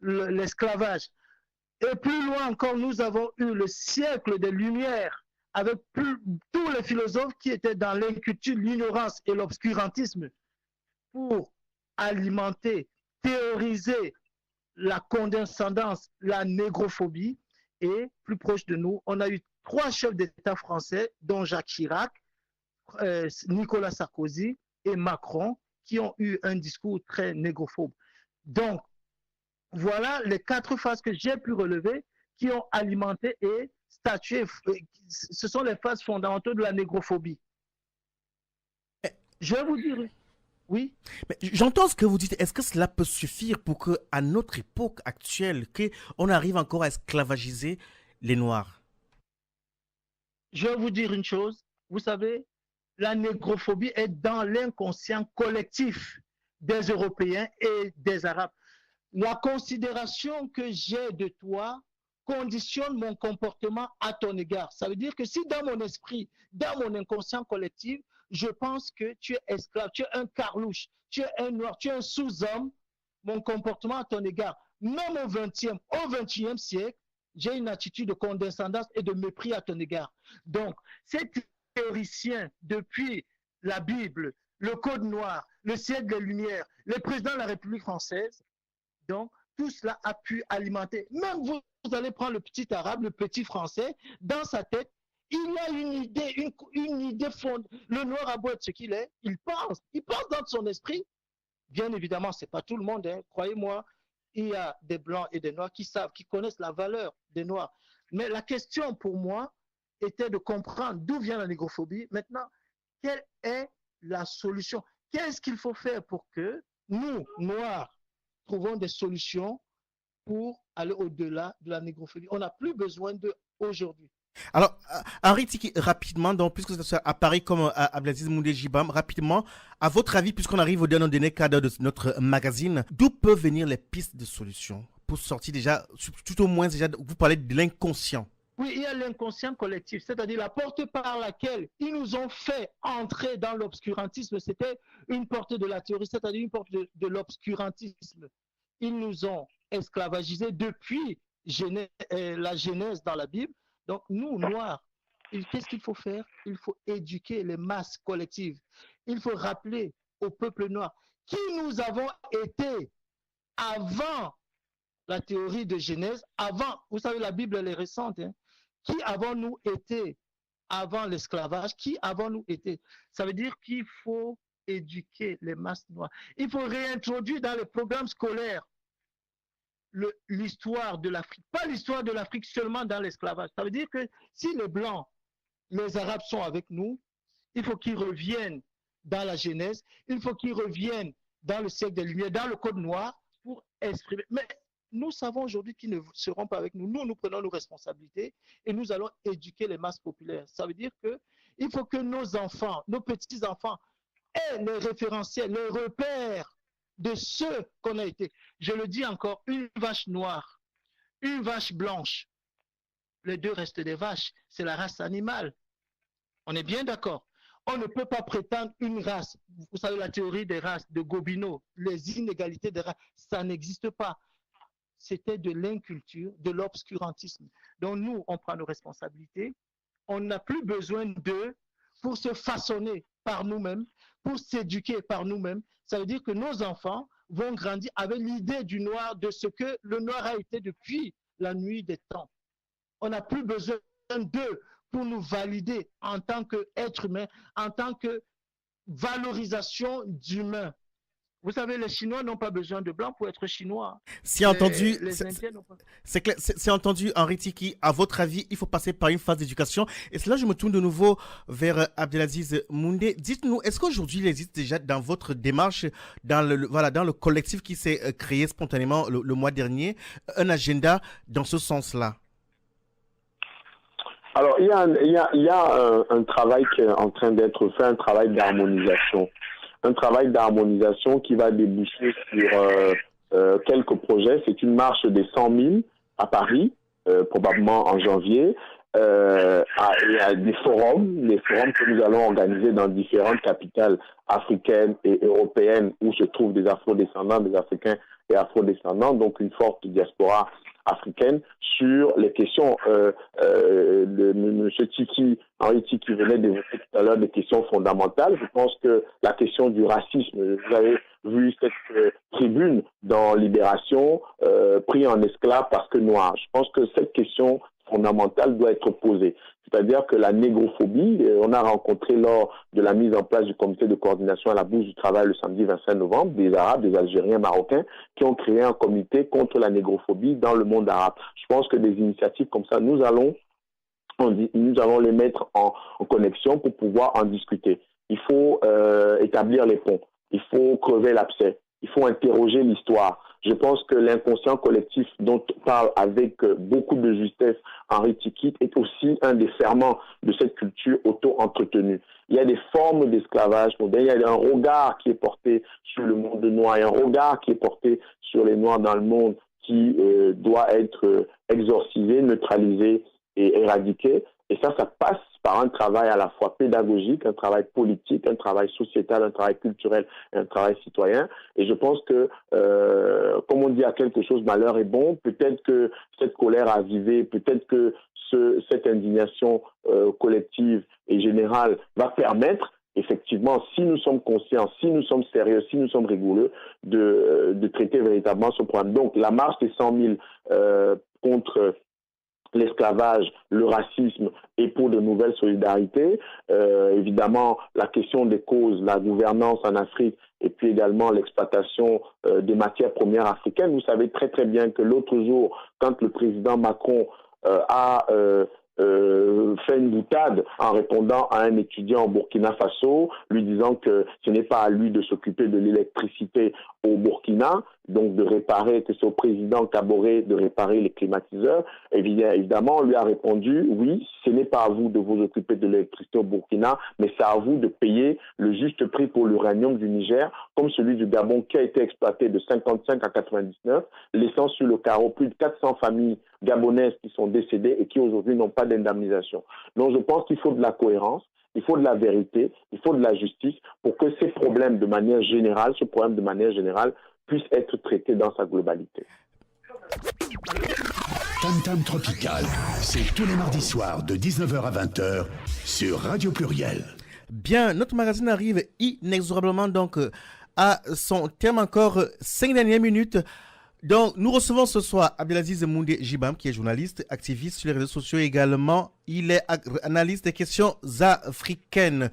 l'esclavage. Et plus loin encore, nous avons eu le siècle des Lumières avec tous les philosophes qui étaient dans l'inquiétude, l'ignorance et l'obscurantisme pour alimenter, théoriser la condescendance, la négrophobie. Et plus proche de nous, on a eu 3 chefs d'État français, dont Jacques Chirac, Nicolas Sarkozy et Macron, qui ont eu un discours très négrophobe. Donc, voilà les 4 phases que j'ai pu relever qui ont alimenté et statué. Ce sont les phases fondamentales de la négrophobie. Je vais vous dire, oui. Mais j'entends ce que vous dites. Est-ce que cela peut suffire pour qu'à notre époque actuelle, qu'on arrive encore à esclavagiser les Noirs? Je vais vous dire une chose. Vous savez, la négrophobie est dans l'inconscient collectif des Européens et des Arabes. La considération que j'ai de toi conditionne mon comportement à ton égard. Ça veut dire que si dans mon esprit, dans mon inconscient collectif, je pense que tu es esclave, tu es un carlouche, tu es un noir, tu es un sous-homme, mon comportement à ton égard, même au 21e siècle, j'ai une attitude de condescendance et de mépris à ton égard. Donc, ces théoriciens, depuis la Bible, le Code noir, le siècle des Lumières, les présidents de la République française, donc, tout cela a pu alimenter. Même vous allez prendre le petit arabe, le petit français, dans sa tête, il a une idée fondée. Le noir a beau être ce qu'il est, il pense dans son esprit. Bien évidemment, ce n'est pas tout le monde, hein. Croyez-moi, il y a des blancs et des noirs qui savent, qui connaissent la valeur des noirs. Mais la question pour moi était de comprendre d'où vient la négrophobie. Maintenant, quelle est la solution? Qu'est-ce qu'il faut faire pour que nous, Noirs, trouvons des solutions pour aller au-delà de la négrophobie? On n'a plus besoin d'eux aujourd'hui. Alors, Henri Tiki, rapidement, donc, puisque ça apparaît comme Abdelaziz Moundé Jibam, rapidement, à votre avis, puisqu'on arrive au dernier cadre de notre magazine, d'où peuvent venir les pistes de solutions pour sortir déjà, tout au moins, déjà, vous parlez de l'inconscient? Oui, il y a l'inconscient collectif, c'est-à-dire la porte par laquelle ils nous ont fait entrer dans l'obscurantisme, c'était une porte de la théorie, c'est-à-dire une porte de l'obscurantisme. Ils nous ont esclavagisés depuis la Genèse dans la Bible. Donc, nous, Noirs, qu'est-ce qu'il faut faire? Il faut éduquer les masses collectives. Il faut rappeler au peuple noir qui nous avons été avant la théorie de Genèse, avant, vous savez, la Bible, elle est récente, hein. Qui avons-nous été avant l'esclavage? Qui avons-nous été? Ça veut dire qu'il faut éduquer les masses noires. Il faut réintroduire dans les programmes scolaires l'histoire de l'Afrique. Pas l'histoire de l'Afrique seulement dans l'esclavage. Ça veut dire que si les Blancs, les Arabes sont avec nous, il faut qu'ils reviennent dans la Genèse, il faut qu'ils reviennent dans le siècle des Lumières, dans le Code noir, pour exprimer. Mais nous savons aujourd'hui qu'ils ne seront pas avec nous. Nous prenons nos responsabilités et nous allons éduquer les masses populaires. Ça veut dire qu'il faut que nos enfants, nos petits-enfants aient les référentiels, les repères de ceux qu'on a été. Je le dis encore, une vache noire, une vache blanche, les deux restent des vaches. C'est la race animale. On est bien d'accord. On ne peut pas prétendre une race. Vous savez, la théorie des races, de Gobineau, les inégalités des races, ça n'existe pas. C'était de l'inculture, de l'obscurantisme. Donc nous, on prend nos responsabilités. On n'a plus besoin d'eux pour se façonner par nous-mêmes, pour s'éduquer par nous-mêmes. Ça veut dire que nos enfants vont grandir avec l'idée du noir, de ce que le noir a été depuis la nuit des temps. On n'a plus besoin d'eux pour nous valider en tant qu'être humain, en tant que valorisation d'humain. Vous savez, les Chinois n'ont pas besoin de blanc pour être chinois. C'est entendu, C'est entendu, Henri Tiki. À votre avis, il faut passer par une phase d'éducation. Et là, je me tourne de nouveau vers Abdelaziz Moundé. Dites-nous, est-ce qu'aujourd'hui, il existe déjà dans votre démarche, dans le collectif qui s'est créé spontanément le mois dernier, un agenda dans ce sens-là? Alors, il y a un travail qui est en train d'être fait, un travail d'harmonisation. Un travail d'harmonisation qui va déboucher sur quelques projets. C'est une marche des 100 000 à Paris, probablement en janvier. Il y a des forums que nous allons organiser dans différentes capitales africaines et européennes où se trouvent des afro-descendants, des Africains et afro-descendants, donc une forte diaspora africaine sur les questions. Monsieur Henri Tiki venait d'évoquer tout à l'heure des questions fondamentales. Je pense que la question du racisme, vous avez vu cette tribune dans Libération, pris en esclave parce que noir. Je pense que cette question fondamentale doit être posée. C'est-à-dire que la négrophobie, on a rencontré lors de la mise en place du comité de coordination à la Bourse du Travail le samedi 25 novembre, des Arabes, des Algériens, Marocains, qui ont créé un comité contre la négrophobie dans le monde arabe. Je pense que des initiatives comme ça, nous allons les mettre en connexion pour pouvoir en discuter. Il faut établir les ponts. Il faut crever l'abcès. Il faut interroger l'histoire. Je pense que l'inconscient collectif dont parle avec beaucoup de justesse Henri Tiki est aussi un des ferments de cette culture auto-entretenue. Il y a des formes d'esclavage moderne, il y a un regard qui est porté sur le monde noir, il y a un regard qui est porté sur les noirs dans le monde qui doit être exorcisé, neutralisé et éradiqué. Et ça passe par un travail à la fois pédagogique, un travail politique, un travail sociétal, un travail culturel et un travail citoyen. Et je pense que, comme on dit à quelque chose, malheur est bon. Peut-être que cette colère a vivé, peut-être que cette indignation collective et générale va permettre, effectivement, si nous sommes conscients, si nous sommes sérieux, si nous sommes rigoureux, de traiter véritablement ce problème. Donc, la marche des 100 000 contre l'esclavage, le racisme et pour de nouvelles solidarités. Évidemment, la question des causes, la gouvernance en Afrique et puis également l'exploitation des matières premières africaines. Vous savez très très bien que l'autre jour, quand le président Macron a fait une boutade en répondant à un étudiant au Burkina Faso, lui disant que ce n'est pas à lui de s'occuper de l'électricité au Burkina, donc de réparer, que c'est au président Kaboré de réparer les climatiseurs. Évidemment, on lui a répondu, oui, ce n'est pas à vous de vous occuper de l'électricité au Burkina, mais c'est à vous de payer le juste prix pour l'uranium du Niger, comme celui du Gabon qui a été exploité de 55 à 99, laissant sur le carreau plus de 400 familles gabonaises qui sont décédées et qui aujourd'hui n'ont pas d'indemnisation. Donc je pense qu'il faut de la cohérence, il faut de la vérité, il faut de la justice pour que ces problèmes de manière générale, puissent être traités dans sa globalité. Tam Tam Tropical, c'est tous les mardis soirs de 19h à 20h sur Radio Pluriel. Bien, notre magazine arrive inexorablement donc à son terme, encore 5 dernières minutes. Donc, nous recevons ce soir Abdelaziz Moundé Jibam, qui est journaliste, activiste sur les réseaux sociaux également. Il est analyste des questions africaines.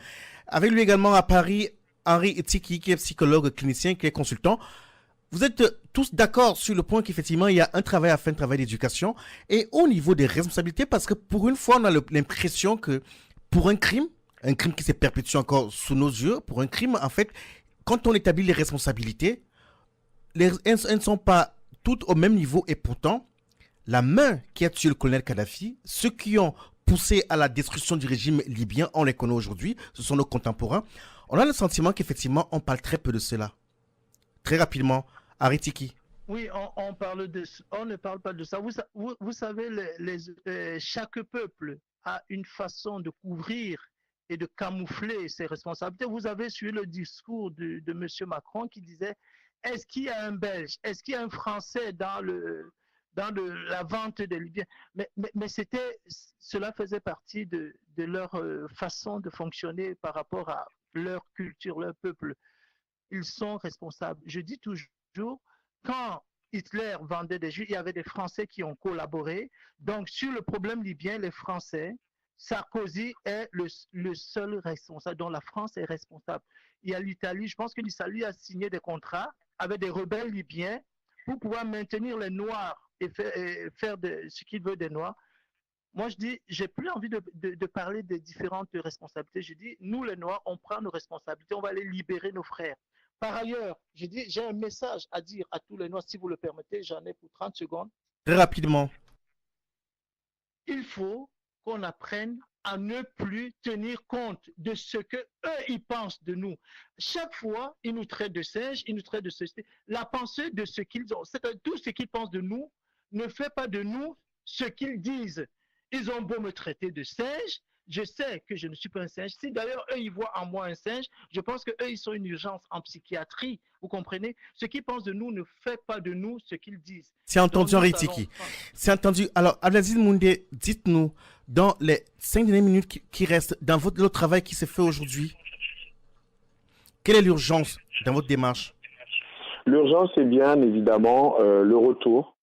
Avec lui également à Paris, Henri Tiki, qui est psychologue clinicien, qui est consultant. Vous êtes tous d'accord sur le point qu'effectivement, il y a un travail à faire, un travail d'éducation. Et au niveau des responsabilités, parce que pour une fois, on a l'impression que pour un crime qui s'est perpétué encore sous nos yeux, pour un crime, en fait, quand on établit les responsabilités, elles ne sont pas toutes au même niveau, et pourtant, la main qui a tué le colonel Kadhafi, ceux qui ont poussé à la destruction du régime libyen, on les connaît aujourd'hui, ce sont nos contemporains. On a le sentiment qu'effectivement, on parle très peu de cela. Très rapidement, Aritiki. Oui, on ne parle pas de ça. Vous savez, chaque peuple a une façon de couvrir et de camoufler ses responsabilités. Vous avez suivi le discours de M. Macron qui disait: est-ce qu'il y a un Belge, est-ce qu'il y a un Français dans la vente des Libyens? Mais cela faisait partie de leur façon de fonctionner par rapport à leur culture, leur peuple. Ils sont responsables. Je dis toujours, quand Hitler vendait des Juifs, il y avait des Français qui ont collaboré. Donc, sur le problème libyen, les Français, Sarkozy est le seul responsable, dont la France est responsable. Il y a l'Italie, je pense que l'Italie a signé des contrats avec des rebelles libyens pour pouvoir maintenir les Noirs et faire ce qu'ils veulent des Noirs. Moi, je dis, j'ai plus envie de parler des différentes responsabilités. Je dis, nous, les Noirs, on prend nos responsabilités, on va aller libérer nos frères. Par ailleurs, je dis, j'ai un message à dire à tous les Noirs, si vous le permettez, j'en ai pour 30 secondes. Très rapidement. Il faut qu'on apprenne à ne plus tenir compte de ce que eux ils pensent de nous. Chaque fois, ils nous traitent de singes, ils nous traitent de ceci. La pensée de ce qu'ils ont, c'est-à-dire tout ce qu'ils pensent de nous, ne fait pas de nous ce qu'ils disent. Ils ont beau me traiter de singe, je sais que je ne suis pas un singe. Si d'ailleurs eux ils voient en moi un singe, je pense que eux ils sont une urgence en psychiatrie. Vous comprenez? Ce qu'ils pensent de nous ne fait pas de nous ce qu'ils disent. C'est entendu, Henri Tiki. C'est entendu. Alors, Abdelaziz Moundé, dites-nous, dans les 5 dernières minutes qui restent, dans le travail qui s'est fait aujourd'hui, quelle est l'urgence dans votre démarche? L'urgence, c'est bien évidemment le retour,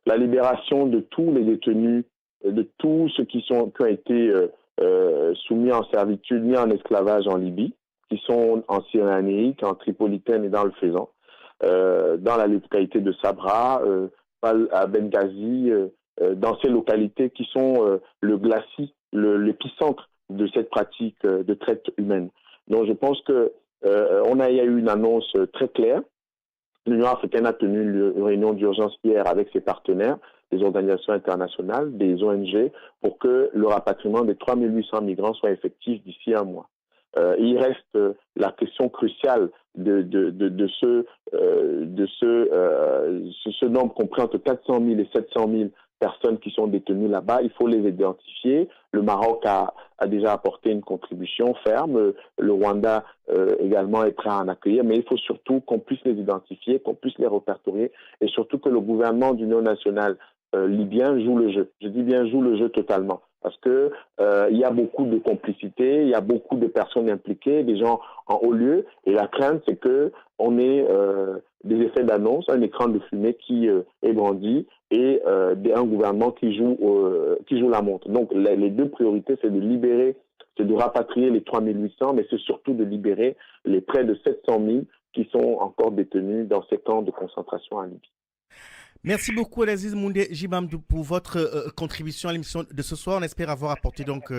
la libération de tous les détenus, de tous ceux qui ont été soumis en servitude, mis en esclavage en Libye, qui sont en Cyrénaïque, en Tripolitaine et dans le Fezzan, dans la localité de Sabra, à Benghazi, dans ces localités qui sont le glacis, l'épicentre de cette pratique de traite humaine. Donc je pense que il y a eu une annonce très claire. L'Union africaine a tenu une réunion d'urgence hier avec ses partenaires, des organisations internationales, des ONG, pour que le rapatriement des 3800 migrants soit effectif d'ici un mois. Il reste la question cruciale de ce nombre compris entre 400 000 et 700 000 personnes qui sont détenues là-bas. Il faut les identifier. Le Maroc a déjà apporté une contribution ferme. Le Rwanda également est prêt à en accueillir. Mais il faut surtout qu'on puisse les identifier, qu'on puisse les répertorier et surtout que le gouvernement d'union nationale libyen joue le jeu. Je dis bien joue le jeu totalement. Parce que il y a beaucoup de complicité, il y a beaucoup de personnes impliquées, des gens en haut lieu, et la crainte c'est que on ait des effets d'annonce, un écran de fumée qui est brandi et un gouvernement qui joue la montre. Donc les deux priorités, c'est de libérer, c'est de rapatrier les 3800, mais c'est surtout de libérer les près de 700 000 qui sont encore détenus dans ces camps de concentration en Libye. Merci beaucoup Aziz Moundé Jibamdou pour votre contribution à l'émission de ce soir. On espère avoir apporté donc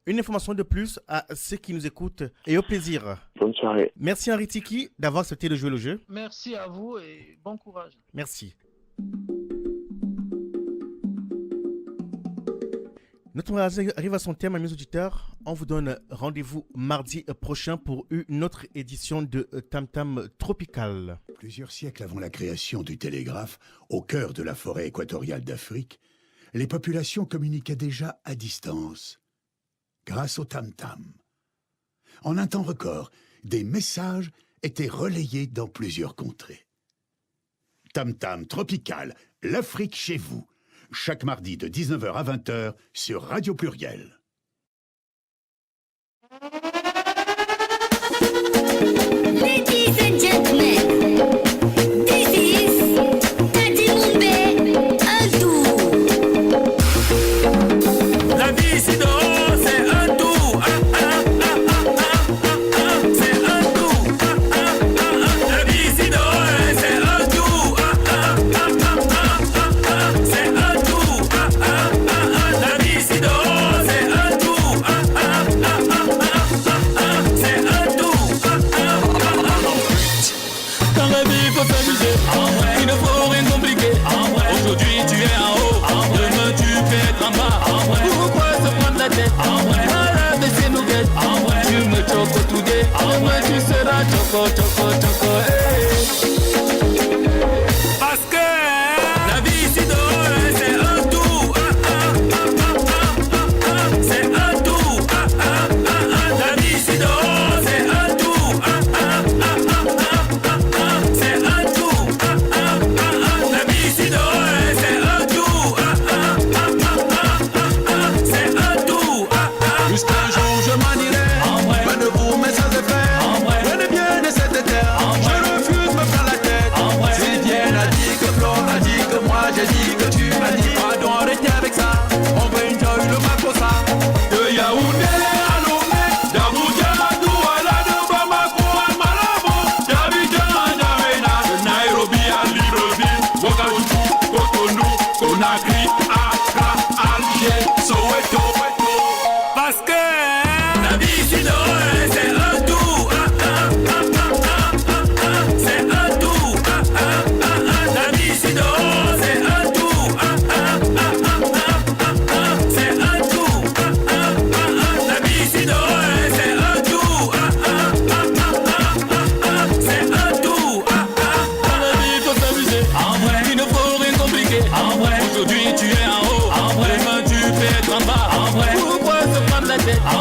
une information de plus à ceux qui nous écoutent et au plaisir. Bonne soirée. Merci Henri Tiki d'avoir accepté de jouer le jeu. Merci à vous et bon courage. Merci. Notre magazine arrive à son terme, mes auditeurs. On vous donne rendez-vous mardi prochain pour une autre édition de Tam Tam Tropical. Plusieurs siècles avant la création du télégraphe, au cœur de la forêt équatoriale d'Afrique, les populations communiquaient déjà à distance, grâce au tam-tam. En un temps record, des messages étaient relayés dans plusieurs contrées. Tam Tam Tropical, l'Afrique chez vous. Chaque mardi de 19h à 20h sur Radio Pluriel. Ladies and gentlemen, this is Tati Mumbe Altou. La vie c'est dehors, c'est un tout. C'est un tout. La vie c'est dehors, c'est un tout. C'est un tout. La vie c'est dehors, c'est un tout. C'est un tout. Dans la vie faut s'amuser. Il ne faut rien compliquer. Aujourd'hui tu es en haut, demain tu peux être en bas. Pourquoi se prendre la tête? Arrête de ces nouguettes. Tu me choco tout day. Demain tu seras choco, hey. Parce que la vie c'est drôle, c'est un tout. C'est un tout. La vie c'est drôle, c'est un tout. C'est un tout. La vie c'est drôle, c'est un tout. C'est un tout. Jusqu'un jour je m'en irai, loin de vous mes sales frères, loin de bien de cette terre, je refuse me prendre la tête. Sylvienne a dit que Flo a dit que moi j'ai dit que tu m'as dit, pardon arrêtez avec ça, on veut enjoy le Makossa. De Yaoundé à Lomé, d'Abuja à Douala, de Bamako à Malabo, d'Abidjan à N'Djamena, de Nairobi à Libreville, Ouagadougou, Cotonou, Conakry.